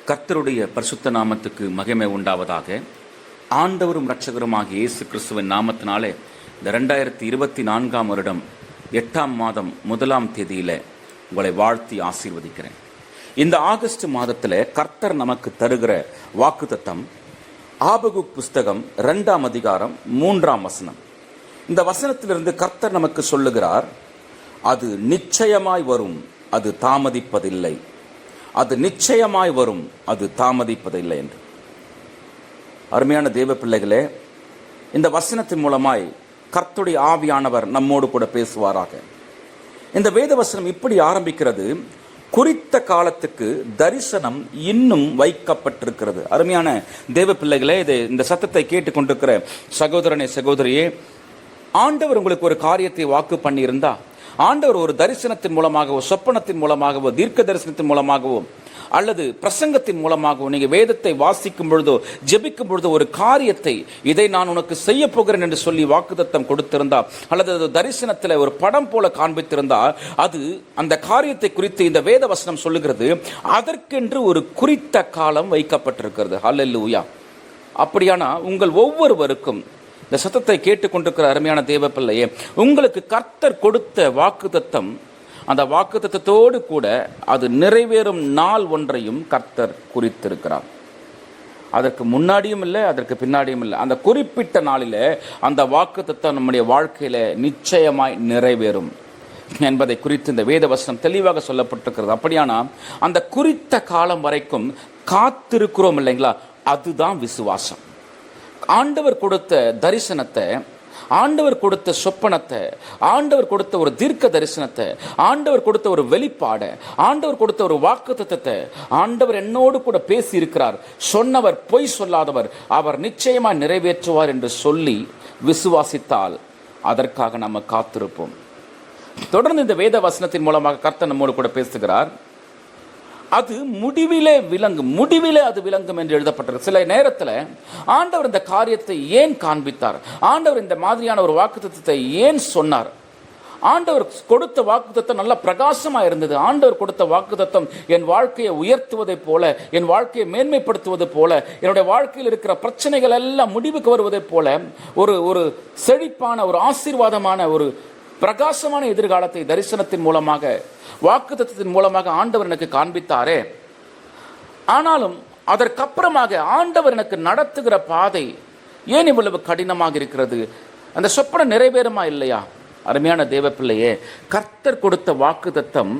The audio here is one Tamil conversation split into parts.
கர்த்தருடைய பரிசுத்த நாமத்துக்கு மகிமை உண்டாவதாக. ஆண்டவரும் இரட்சகருமாகிய இயேசு கிறிஸ்துவின் நாமத்தினாலே இந்த 2024 வருடம் 8ஆம் மாதம் 1ஆம் தேதியில் உங்களை வாழ்த்தி ஆசீர்வதிக்கிறேன். இந்த ஆகஸ்ட் மாதத்தில் கர்த்தர் நமக்கு தருகிற வாக்குத்தத்தம் ஆபகுக் புஸ்தகம் 2ஆம் அதிகாரம் 3ஆம் வசனம். இந்த வசனத்திலிருந்து கர்த்தர் நமக்கு சொல்லுகிறார், அது நிச்சயமாய் வரும், அது தாமதிப்பதில்லை. அது நிச்சயமாய் வரும், அது தாமதிப்பதில்லை என்று. அருமையான தேவ பிள்ளைகளே, இந்த வசனத்தின் மூலமாய் கர்த்தருடைய ஆவியானவர் நம்மோடு கூட பேசுவாராக. இந்த வேத வசனம் இப்படி ஆரம்பிக்கிறது, குறித்த காலத்துக்கு தரிசனம் இன்னும் வைக்கப்பட்டிருக்கிறது. அருமையான தேவ பிள்ளைகளே, இந்த சத்தத்தை கேட்டுக்கொண்டிருக்கிற சகோதரனே சகோதரியே, ஆண்டவர் உங்களுக்கு ஒரு காரியத்தை வாக்கு பண்ணியிருந்தா, ஆண்டவர் ஒரு தரிசனத்தின் மூலமாகவோ, சொப்பனத்தின் மூலமாகவோ, தீர்க்க தரிசனத்தின் மூலமாகவோ, அல்லது பிரசங்கத்தின் மூலமாகவோ, நீங்க வேதத்தை வாசிக்கும் பொழுதோ ஜெபிக்கும் பொழுதோ ஒரு காரியத்தை, இதை நான் உனக்கு செய்ய போகிறேன் என்று சொல்லி வாக்குத்தத்தம் கொடுத்திருந்தா, அல்லது தரிசனத்தில் ஒரு படம் போல காண்பித்திருந்தா, அது அந்த காரியத்தை குறித்து இந்த வேத வசனம் சொல்லுகிறது, அதற்கென்று ஒரு குறித்த காலம் வைக்கப்பட்டிருக்கிறது. ஹல்லேலூயா. அப்படியானா உங்கள் ஒவ்வொருவருக்கும், இந்த சத்தத்தை கேட்டுக்கொண்டிருக்கிற அருமையான தேவ பிள்ளையே, உங்களுக்கு கர்த்தர் கொடுத்த வாக்குத்தத்தம், அந்த வாக்குத்தத்தத்தோடு கூட அது நிறைவேறும் நாள் ஒன்றையும் கர்த்தர் குறித்திருக்கிறார். அதற்கு முன்னாடியும் இல்லை, அதற்கு பின்னாடியும் இல்லை. அந்த குறிப்பிட்ட நாளில் அந்த வாக்குத்தத்தம் நம்முடைய வாழ்க்கையில நிச்சயமாய் நிறைவேறும் என்பதை குறித்து இந்த வேத வசனம் தெளிவாக சொல்லப்பட்டிருக்கிறது. அப்படியானா அந்த குறித்த காலம் வரைக்கும் காத்திருக்கிறோம் இல்லைங்களா, அதுதான் விசுவாசம். ஆண்டவர் கொடுத்த தரிசனத்தை, ஆண்டவர் கொடுத்த சொப்பனத்தை, ஆண்டவர் கொடுத்த ஒரு தீர்க்க தரிசனத்தை, ஆண்டவர் கொடுத்த ஒரு வெளிப்பாடை, ஆண்டவர் கொடுத்த ஒரு வாக்குத்தத்தத்தை, ஆண்டவர் என்னோடு கூட பேசி இருக்கிறார், சொன்னவர் பொய் சொல்லாதவர், அவர் நிச்சயமாக நிறைவேற்றுவார் என்று சொல்லி விசுவாசித்தால் அதற்காக நம்ம காத்திருப்போம். தொடர்ந்து இந்த வேத வசனத்தின் மூலமாக கர்த்தர் நம்மோடு கூட பேசுகிறார். அது முடிவிலே விளங்கும், முடிவிலே அது விளங்கும் என்று எழுதப்பட்டிருக்கு. சில நேரத்தில் ஆண்டவர் இந்த காரியத்தை ஏன் காண்பித்தார், ஆண்டவர் இந்த மாதிரியான ஒரு வாக்குத்தத்தத்தை ஏன் சொன்னார், ஆண்டவர் கொடுத்த வாக்குத்தத்தம் நல்ல பிரகாசமா இருந்தது, ஆண்டவர் கொடுத்த வாக்குத்தத்தம் என் வாழ்க்கையை உயர்த்துவதை போல, என் வாழ்க்கையை மேன்மைப்படுத்துவது போல, என்னுடைய வாழ்க்கையில் இருக்கிற பிரச்சனைகள் எல்லாம் முடிவுக்கு வருவதை போல, ஒரு செழிப்பான, ஒரு ஆசீர்வாதமான, ஒரு பிரகாசமான எதிர்காலத்தை தரிசனத்தின் மூலமாக, வாக்குத்தத்தத்தின் மூலமாக ஆண்டவர் எனக்கு காண்பித்தாரே. ஆனாலும் அதற்கப்புறமாக ஆண்டவர் எனக்கு நடத்துகிற பாதை ஏன் இவ்வளவு கடினமாக இருக்கிறது? அந்த சொப்பனம் நிறைவேறுமா இல்லையா? அருமையான தேவ பிள்ளையே, கர்த்தர் கொடுத்த வாக்குத்தத்தம்,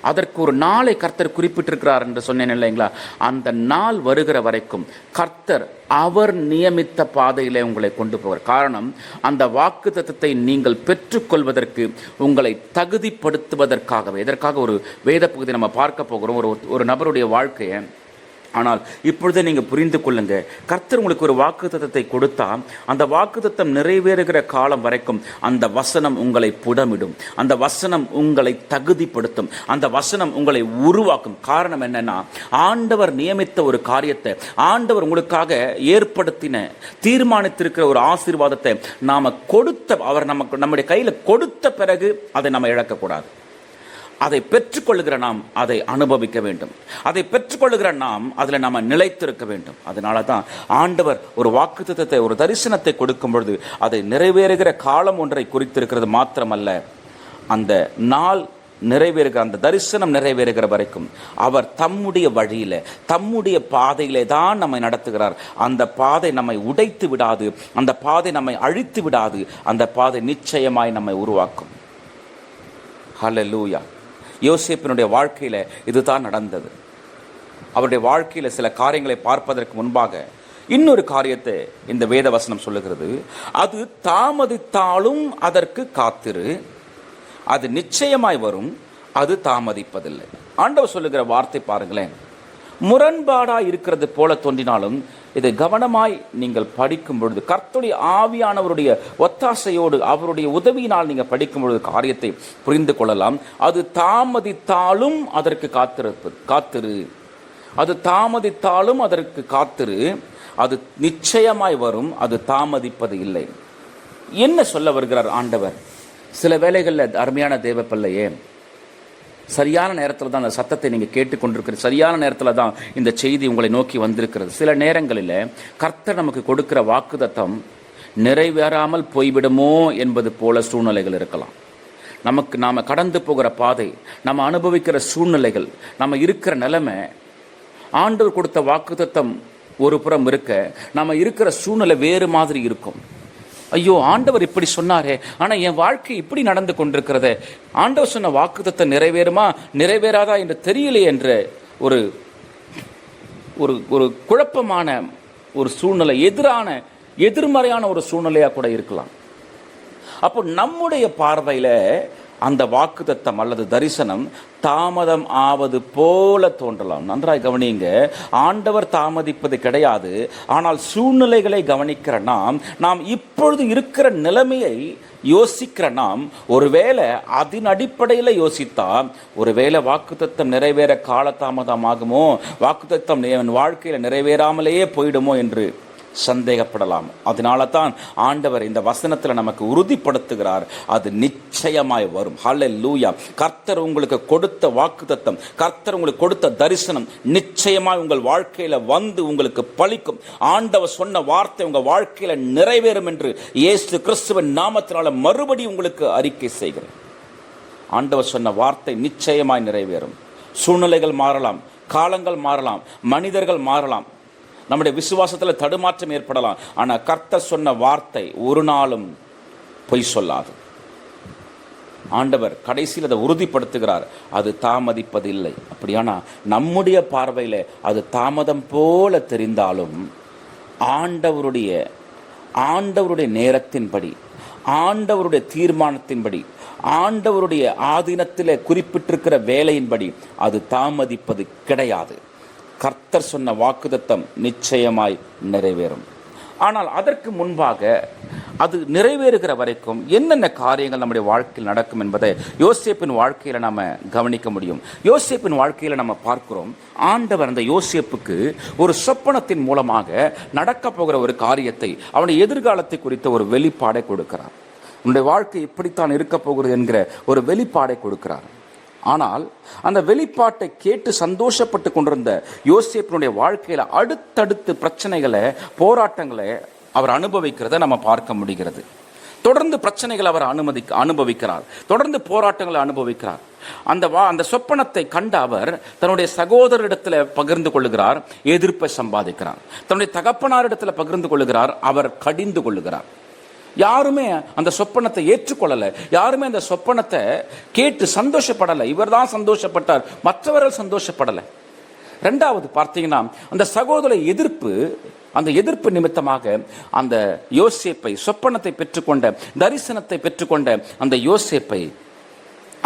அதற்கு ஒரு நாளை கர்த்தர் குறிப்பிட்டிருக்கிறார் என்று சொன்னேன் இல்லைங்களா, அந்த நாள் வருகிற வரைக்கும் கர்த்தர் அவர் நியமித்த பாதையிலே உங்களை கொண்டு போவார். காரணம், அந்த வாக்குத்தத்தத்தை நீங்கள் பெற்றுக்கொள்வதற்கு, உங்களை தகுதிப்படுத்துவதற்காகவே. இதற்காக ஒரு வேத பகுதி நம்ம பார்க்க போகிறோம், ஒரு நபருடைய வாழ்க்கையை. ஆனால் இப்பொழுதே நீங்கள் புரிந்து கொள்ளுங்க, கர்த்தர் உங்களுக்கு ஒரு வாக்குத்தத்தத்தை கொடுத்தா, அந்த வாக்குத்தத்தம் நிறைவேறுகிற காலம் வரைக்கும் அந்த வசனம் உங்களை புடமிடும், அந்த வசனம் உங்களை தகுதிப்படுத்தும், அந்த வசனம் உங்களை உருவாக்கும். காரணம் என்னன்னா, ஆண்டவர் நியமித்த ஒரு காரியத்தை, ஆண்டவர் உங்களுக்காக ஏற்படுத்தின, தீர்மானித்திருக்கிற ஒரு ஆசீர்வாதத்தை நாம கொடுத்த, அவர் நம்முடைய கையில் கொடுத்த பிறகு அதை நம்ம இழக்கக்கூடாது. அதை பெற்றுக்கொள்ளுகிற நாம் அதை அனுபவிக்க வேண்டும். அதை பெற்றுக்கொள்ளுகிற நாம் அதில் நாம் நிலைத்திருக்க வேண்டும். அதனால தான் ஆண்டவர் ஒரு வாக்குத்தத்தத்தை, ஒரு தரிசனத்தை கொடுக்கும் பொழுது அதை நிறைவேறுகிற காலம் ஒன்றை குறித்திருக்கிறது மாத்திரமல்ல, அந்த நாள் நிறைவேறுகிற, அந்த தரிசனம் நிறைவேறுகிற வரைக்கும் அவர் தம்முடைய வழியில, தம்முடைய பாதையிலே தான் நம்மை நடத்துகிறார். அந்த பாதை நம்மை உடைத்து விடாது, அந்த பாதை நம்மை அழித்து விடாது, அந்த பாதை நிச்சயமாய் நம்மை உருவாக்கும். ஹல்லேலூயா. யோசேப்பினுடைய வாழ்க்கையில இதுதான் நடந்தது. அவருடைய வாழ்க்கையில சில காரியங்களை பார்ப்பதற்கு முன்பாக இன்னொரு காரியத்தை இந்த வேத வசனம் சொல்லுகிறது, அது தாமதித்தாலும் அதற்கு காத்திரு, அது நிச்சயமாய் வரும், அது தாமதிப்பதில்லை. ஆண்டவர் சொல்லுகிற வார்த்தை பாருங்களேன், முரண்பாடா இருக்கிறது போல தோன்றினாலும் இதை கவனமாய் நீங்கள் படிக்கும் பொழுது, கர்த்தருடைய ஆவியானவருடைய ஒத்தாசையோடு, அவருடைய உதவியினால் நீங்கள் படிக்கும் பொழுது காரியத்தை புரிந்து கொள்ளலாம். அது தாமதித்தாலும் அதற்கு காத்திரு, அது தாமதித்தாலும் அதற்கு காத்திரு, அது நிச்சயமாய் வரும், அது தாமதிப்பது இல்லை. என்ன சொல்ல வருகிறார் ஆண்டவர்? சில வேளைகளில் அருமையான தேவ பிள்ளையே, சரியான நேரத்தில் தான் அந்த சத்தத்தை நீங்கள் கேட்டுக்கொண்டிருக்கிறது. சரியான நேரத்தில் தான் இந்த செய்தி உங்களை நோக்கி வந்திருக்கிறது. சில நேரங்களில் கர்த்தர் நமக்கு கொடுக்கிற வாக்குத்தத்தம் நிறைவேறாமல் போய்விடுமோ என்பது போல சூழ்நிலைகள் இருக்கலாம். நாம் கடந்து போகிற பாதை, நம்ம அனுபவிக்கிற சூழ்நிலைகள், நம்ம இருக்கிற நிலைமை, ஆண்டவர் கொடுத்த வாக்குத்தத்தம் ஒரு புறம் இருக்க, நம்ம இருக்கிற சூழ்நிலை வேறு மாதிரி இருக்கும். ஐயோ, ஆண்டவர் இப்படி சொன்னாரே, ஆனால் என் வாழ்க்கை இப்படி நடந்து கொண்டிருக்கிறதே, ஆண்டவர் சொன்ன வாக்குத்தத்தம் நிறைவேறுமா நிறைவேறாதா என்று தெரியலையே என்ற ஒரு ஒரு ஒரு குழப்பமான ஒரு சூழ்நிலை, எதிர்மறையான ஒரு சூழ்நிலையாக கூட இருக்கலாம். அப்போ நம்முடைய பார்வையில் அந்த வாக்குத்தத்தம் அல்லது தரிசனம் தாமதம் ஆவது போல தோன்றலாம். நன்றாய் கவனிங்க, ஆண்டவர் தாமதிப்பது கிடையாது. ஆனால் சூழ்நிலைகளை கவனிக்கிற நாம் இப்பொழுது இருக்கிற நிலைமையை யோசிக்கிற ஒருவேளை அதன் அடிப்படையில் யோசித்தா, ஒருவேளை வாக்குத்தத்தம் நிறைவேற காலதாமதம் ஆகுமோ, வாக்குத்தத்தம் என் வாழ்க்கையில் நிறைவேறாமலேயே போயிடுமோ என்று சந்தேகப்படலாம். அதனால தான் ஆண்டவர் இந்த வசனத்தில் நமக்கு உறுதிப்படுத்துகிறார், அது நிச்சயமாய் வரும். ஹல்லேலூயா. கர்த்தர் உங்களுக்கு கொடுத்த வாக்குத்தத்தம், கர்த்தர் உங்களுக்கு கொடுத்த தரிசனம் நிச்சயமாய் உங்கள் வாழ்க்கையில வந்து உங்களுக்கு பலிக்கும். ஆண்டவர் சொன்ன வார்த்தை உங்கள் வாழ்க்கையில நிறைவேறும் என்று இயேசு கிறிஸ்துவின் நாமத்தினால மறுபடியும் உங்களுக்கு அறிக்கை செய்கிறேன். ஆண்டவர் சொன்ன வார்த்தை நிச்சயமாய் நிறைவேறும். சூழ்நிலைகள் மாறலாம், காலங்கள் மாறலாம், மனிதர்கள் மாறலாம், நம்முடைய விசுவாசத்தில் தடுமாற்றம் ஏற்படலாம். ஆனால் கர்த்தர் சொன்ன வார்த்தை ஒரு நாளும் பொய் சொல்லாது. ஆண்டவர் கடைசியில் அதை உறுதிப்படுத்துகிறார், அது தாமதிப்பதில்லை. அப்படியானா நம்முடைய பார்வையில் அது தாமதம் போல தெரிந்தாலும் ஆண்டவருடைய நேரத்தின்படி, ஆண்டவருடைய தீர்மானத்தின்படி, ஆண்டவருடைய ஆதீனத்தில் குறிப்பிட்டிருக்கிற வேலையின்படி அது தாமதிப்பது கிடையாது. கர்த்தர் சொன்ன வாக்குத்தத்தம் நிச்சயமாய் நிறைவேறும். ஆனால் அதற்கு முன்பாக அது நிறைவேறுகிற வரைக்கும் என்னென்ன காரியங்கள் நம்முடைய வாழ்க்கையில் நடக்கும் என்பதை யோசேப்பின் வாழ்க்கையில் நாம் கவனிக்க முடியும். யோசேப்பின் வாழ்க்கையில் நம்ம பார்க்கிறோம், ஆண்டவர் அந்த யோசேப்புக்கு ஒரு சொப்பனத்தின் மூலமாக நடக்க போகிற ஒரு காரியத்தை, அவனுடைய எதிர்காலத்தை குறித்த ஒரு வெளிப்பாடை கொடுக்கிறார். உன்னுடைய வாழ்க்கை இப்படித்தான் இருக்க போகிறது என்கிற ஒரு வெளிப்பாடை கொடுக்கிறார். ஆனால் அந்த வெளிப்பாட்டை கேட்டு சந்தோஷப்பட்டு கொண்டிருந்த யோசேப்பினுடைய வாழ்க்கையில் அடுத்தடுத்து பிரச்சனைகளை, போராட்டங்களை அவர் அனுபவிக்கிறத நம்ம பார்க்க முடிகிறது. தொடர்ந்து பிரச்சனைகளை அவர் அனுபவிக்கிறார், தொடர்ந்து போராட்டங்களை அனுபவிக்கிறார். அந்த சொப்பனத்தை கண்ட அவர் தன்னுடைய சகோதரிடத்தில் பகிர்ந்து கொள்ளுகிறார், எதிர்ப்பை சம்பாதிக்கிறார். தன்னுடைய தகப்பனாரிடத்தில் பகிர்ந்து கொள்ளுகிறார், அவர் கடிந்து கொள்ளுகிறார். யாருமே அந்த சொப்பனத்தை ஏற்றுக்கொள்ளலை, யாருமே அந்த சொப்பனத்தை கேட்டு சந்தோஷப்படலை. இவர் தான் சந்தோஷப்பட்டார், மற்றவர்கள் சந்தோஷப்படலை. ரெண்டாவது பார்த்தீங்கன்னா, அந்த சகோதர அந்த எதிர்ப்பு நிமித்தமாக அந்த யோசேப்பை, சொப்பனத்தை பெற்றுக்கொண்ட, தரிசனத்தை பெற்றுக்கொண்ட அந்த யோசேப்பை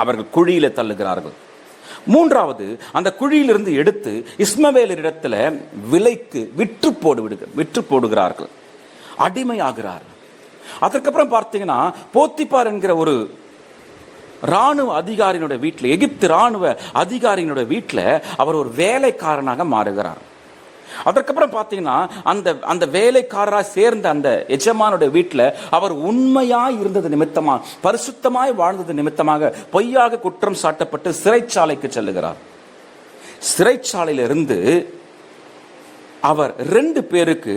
அவர்கள் குழியில தள்ளுகிறார்கள். மூன்றாவது, அந்த குழியிலிருந்து எடுத்து இஸ்மவேலரிடத்தில் விலைக்கு விற்று போடுகிறார்கள், அடிமையாகிறார்கள். அதற்கப்புறம் பார்த்தீங்கன்னா, போத்திபார் என்கிற ஒரு ராணுவ அதிகாரியினுடைய வீட்டில், எகிப்து ராணுவ அதிகாரியினுடைய வீட்டில் அவர் ஒரு வேலைக்காரனாக மாறுகிறார். அதற்கப்புறம் பார்த்தீங்கன்னா, அந்த வேலைக்காரராக சேர்ந்த அந்த எஜமானுடைய வீட்டில் அவர் உண்மையாய் இருந்தது நிமித்தமாக, பரிசுத்தமாய் வாழ்ந்தது நிமித்தமாக பொய்யாக குற்றம் சாட்டப்பட்டு சிறைச்சாலைக்கு செல்லுகிறார். சிறைச்சாலையிலிருந்து அவர் 2 பேருக்கு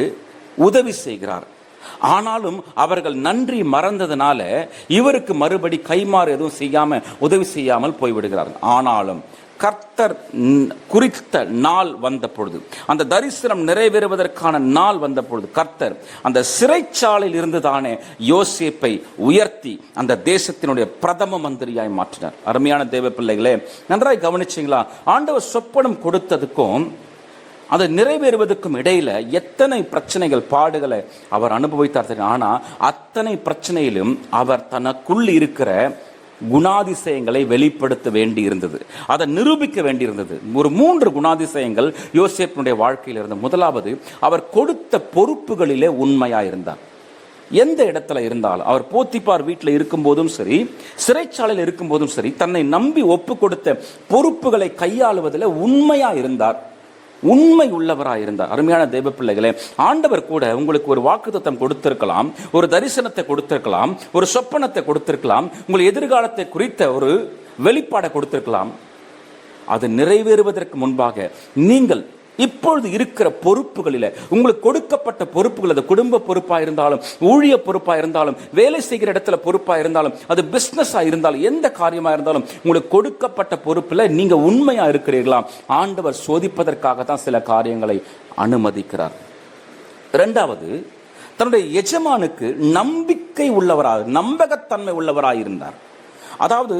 உதவி செய்கிறார். ஆனாலும் அவர்கள் நன்றி மறந்ததுனால இவருக்கு மறுபடி கைமாறு எதுவும் செய்யாம, உதவி செய்யாமல் போய்விடுகிறார்கள். ஆனாலும் கர்த்தர் குறித்த நாள் வந்த பொழுது, அந்த தரிசனம் நிறைவேறுவதற்கான நாள் வந்த பொழுது, கர்த்தர் அந்த சிறைச்சாலையில் இருந்து தானே யோசேப்பை உயர்த்தி அந்த தேசத்தினுடைய பிரதம மந்திரியாய் மாற்றினார். அருமையான தேவ பிள்ளைகளே, நன்றாய் கவனிச்சிங்களா? ஆண்டவர் சொப்பனம் கொடுத்ததுக்கும் அதை நிறைவேறுவதற்கும் இடையில எத்தனை பிரச்சனைகள், பாடுகளை அவர் அனுபவித்தார். ஆனால் அத்தனை பிரச்சனையிலும் அவர் தனக்குள் இருக்கிற குணாதிசயங்களை வெளிப்படுத்த வேண்டி இருந்தது, அதை நிரூபிக்க வேண்டியிருந்தது. ஒரு 3 குணாதிசயங்கள் யோசேப்பினுடைய வாழ்க்கையில் இருந்தது. முதலாவது, அவர் கொடுத்த பொறுப்புகளிலே உண்மையாயிருந்தார். எந்த இடத்துல இருந்தாலும், அவர் போத்திபார் வீட்டில் இருக்கும் போதும் சரி, சிறைச்சாலையில் இருக்கும் போதும் சரி, தன்னை நம்பி ஒப்பு கொடுத்த பொறுப்புகளை கையாளுவதில் உண்மையா இருந்தார், உண்மை உள்ளவராக இருந்தார். அருமையான தேவ பிள்ளைகளே, ஆண்டவர் கூட உங்களுக்கு ஒரு வாக்குத்தத்தம் கொடுத்திருக்கலாம், ஒரு தரிசனத்தை கொடுத்திருக்கலாம், ஒரு சொப்பனத்தை கொடுத்திருக்கலாம், உங்கள் எதிர்காலத்தை குறித்த ஒரு வெளிப்பாடை கொடுத்திருக்கலாம். அது நிறைவேறுவதற்கு முன்பாக நீங்கள் இப்பொழுது இருக்கிற பொறுப்புகளில் உங்களுக்கு கொடுக்கப்பட்ட பொறுப்புகள், அது குடும்ப பொறுப்பா இருந்தாலும், ஊழிய பொறுப்பா இருந்தாலும், வேலை செய்கிற இடத்துல பொறுப்பா இருந்தாலும், அது பிசினஸா இருந்தாலும், எந்த காரியமா இருந்தாலும் உங்களுக்கு கொடுக்கப்பட்ட பொறுப்புல நீங்க உண்மையா இருக்கிறீர்களா? ஆண்டவர் சோதிப்பதற்காக தான் சில காரியங்களை அனுமதிக்கிறார். இரண்டாவது, தன்னுடைய எஜமானுக்கு நம்பிக்கை உள்ளவராக, நம்பகத்தன்மை உள்ளவராக இருந்தார். அதாவது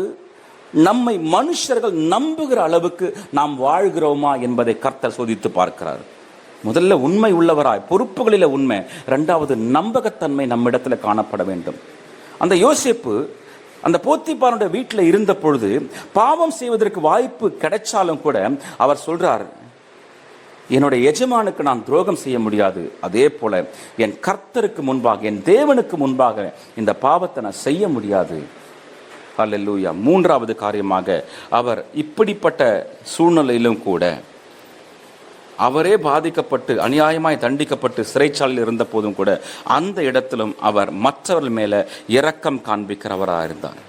நம்மை மனுஷர்கள் நம்புகிற அளவுக்கு நாம் வாழ்கிறோமா என்பதை கர்த்தர் சோதித்து பார்க்கிறார். முதல்ல உண்மை உள்ளவராய், பொறுப்புகளில உண்மை. இரண்டாவது, நம்பகத்தன்மை நம்மிடத்துல காணப்பட வேண்டும். அந்த யோசேப்பு அந்த போத்திபாருடைய வீட்டில் இருந்த பொழுது பாவம் செய்வதற்கு வாய்ப்பு கிடைச்சாலும் கூட அவர் சொல்றார், என்னுடைய எஜமானுக்கு நான் துரோகம் செய்ய முடியாது, அதே போல என் கர்த்தருக்கு முன்பாக, என் தேவனுக்கு முன்பாக இந்த பாவத்தை நான் செய்ய முடியாது. அல்லேலூயா. மூன்றாவது காரியமாக, அவர் இப்படிப்பட்ட சூழ்நிலையிலும் கூட அவரே பாதிக்கப்பட்டு அநியாயமாய் தண்டிக்கப்பட்டு சிறைச்சாலையில் இருந்த போதும் கூட அந்த இடத்திலும் அவர் மற்றவர்கள் மேல இரக்கம் காண்பிக்கிறவராக இருந்தார்.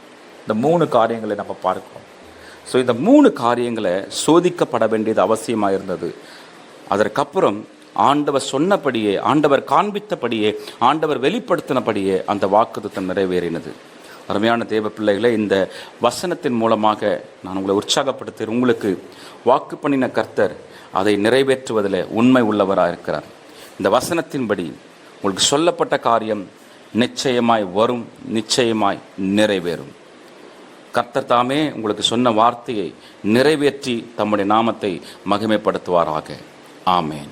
இந்த 3 காரியங்களை நம்ம பார்க்கிறோம். ஸோ இந்த 3 காரியங்களை சோதிக்கப்பட வேண்டியது அவசியமாக இருந்தது. அதற்கப்புறம் ஆண்டவர் சொன்னபடியே, ஆண்டவர் காண்பித்தபடியே, ஆண்டவர் வெளிப்படுத்தினபடியே அந்த வாக்குத்தத்தம் நிறைவேறினது. அருமையான தேவ பிள்ளைகளே, இந்த வசனத்தின் மூலமாக நான் உங்களை உற்சாகப்படுத்த, உங்களுக்கு வாக்கு பண்ணின கர்த்தர் அதை நிறைவேற்றுவதில் உண்மை உள்ளவராக இருக்கிறார். இந்த வசனத்தின்படி உங்களுக்கு சொல்லப்பட்ட காரியம் நிச்சயமாய் வரும், நிச்சயமாய் நிறைவேறும். கர்த்தர் தாமே உங்களுக்கு சொன்ன வார்த்தையை நிறைவேற்றி தம்முடைய நாமத்தை மகிமைப்படுத்துவாராக. ஆமேன்.